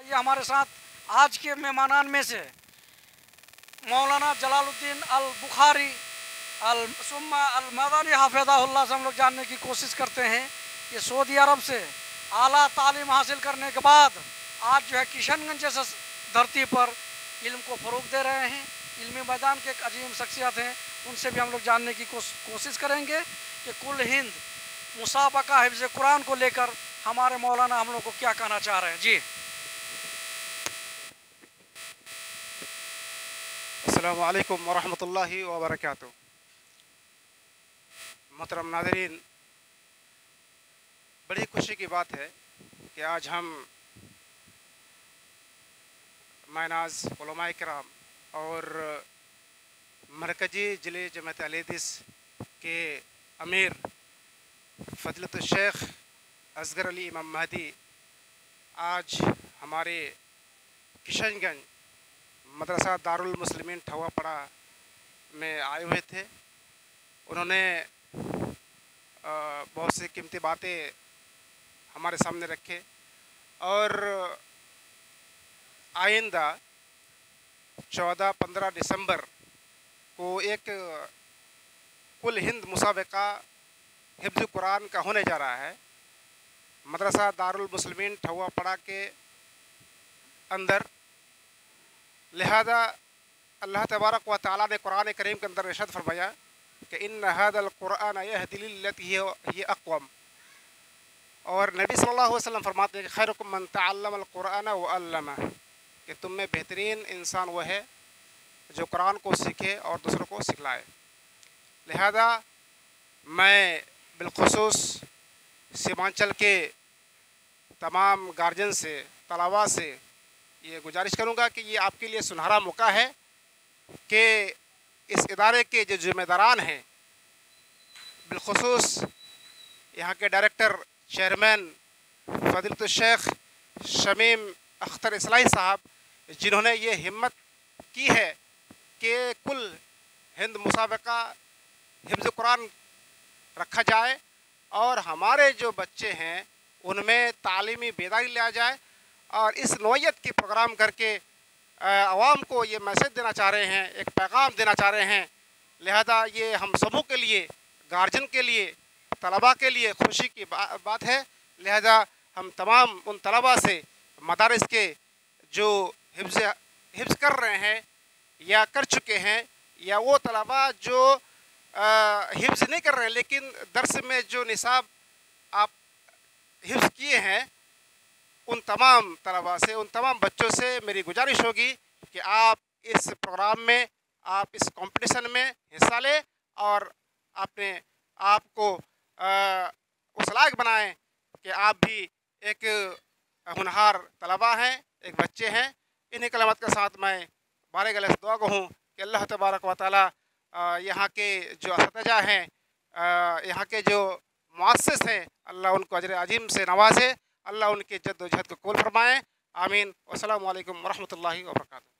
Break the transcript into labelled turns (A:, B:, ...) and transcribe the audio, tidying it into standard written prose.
A: ये हमारे साथ आज के मेहमानान में से मौलाना जलालुद्दीन अल बुखारी अल सुम्मा अल मदानी हाफिज़हुल्लाह से हम लोग जानने की कोशिश करते हैं कि सऊदी अरब से आला तालीम हासिल करने के बाद आज जो है किशनगंज जैसे धरती पर इल्म को फ़रोग़ दे रहे हैं। इल्मी मैदान के एक अजीम शख्सियत हैं, उनसे भी हम लोग जानने की कोशिश करेंगे कि कुल हिंद मुसाबका हिफ्ज़ कुरान को लेकर हमारे मौलाना हम लोग को क्या कहना चाह रहे हैं। जी
B: अस्सलामु अलैकुम वरहमतुल्लाहि वबरकातुहू। मोहतरम नाज़रीन, बड़ी खुशी की बात है कि आज हम मायनाज़ उलमाए किराम और मरकज़ी ज़िले जमात अहले हदीस के अमीर फ़ज़ीलत शेख असगर अली इमाम महदी आज हमारे किशनगंज मदरसा दारुल मुस्लिमीन ठवापड़ा में आए हुए थे। उन्होंने बहुत सी कीमती बातें हमारे सामने रखे और आइंदा 14-15 दिसंबर को एक कुल हिंद मुसाबका हिफ्ज़ कुरान का होने जा रहा है। मदरसा दारुल मुस्लिमीन ठवापड़ा के अंदर, लिहाजा अल्लाह तबारक व तआला ने कुरान करीम के अंदर इरशाद फरमाया कि इन्ना हाज़ल कुरान यहदी लिल्लती हिय अक़वम, और नबी सल्लल्लाहु अलैहि वसल्लम फरमाते हैं कि खैरुकुम मन तअल्लमल कुरान व अल्लमा, कि तुम में बेहतरीन इंसान वह है जो कुरान को सीखे और दूसरों को सिखलाए। लिहाजा मैं बिलखुसूस सीमांचल के तमाम गार्जियन से, तलबा से ये गुजारिश करूँगा कि ये आपके लिए सुनहरा मौका है कि इस इदारे के जो ज़िम्मेदारान हैं, बिलखुसूस यहाँ के डायरेक्टर चेयरमैन फ़ज़ीलत शेख शमीम अख्तर इस्लाही साहब, जिन्होंने ये हिम्मत की है कि कुल हिंद मुसाबका हिफ्ज़ कुरान रखा जाए और हमारे जो बच्चे हैं उनमें तालीमी बेदारी लाया जाए, और इस नौइयत के प्रोग्राम करके आवाम को ये मैसेज देना चाह रहे हैं, एक पैगाम देना चाह रहे हैं। लिहाजा ये हम सबों के लिए, गार्जियन के लिए, तलबा के लिए खुशी की बात है। लिहाजा हम तमाम उन तलबा से मदारिस के जो हिफ्ज़ कर रहे हैं या कर चुके हैं, या वो तलबा जो हिफ्ज़ नहीं कर रहे हैं लेकिन दर्स में जो निसाब आप हिफ्ज़ किए हैं, उन तमाम तलबा से, उन तमाम बच्चों से मेरी गुजारिश होगी कि आप इस प्रोग्राम में, आप इस कंपटीशन में हिस्सा लें और अपने आप को उस लायक बनाएं कि आप भी एक होनहार तलबा हैं, एक बच्चे हैं। इन्हीं कलमत के साथ मैं बारे गले से दुआ कहूँ कि अल्लाह तबारक व तआला यहाँ के जो असतिज़ा हैं, यहाँ के जो मुअस्सिस हैं, अल्लाह उनको अजर अजीम से नवाजे, अल्लाह उनके जद्दोजहद को कबूल फरमाएँ। आमीन। अस्सलामु अलैकुम वरहमतुल्लाहि वबरकातुहू।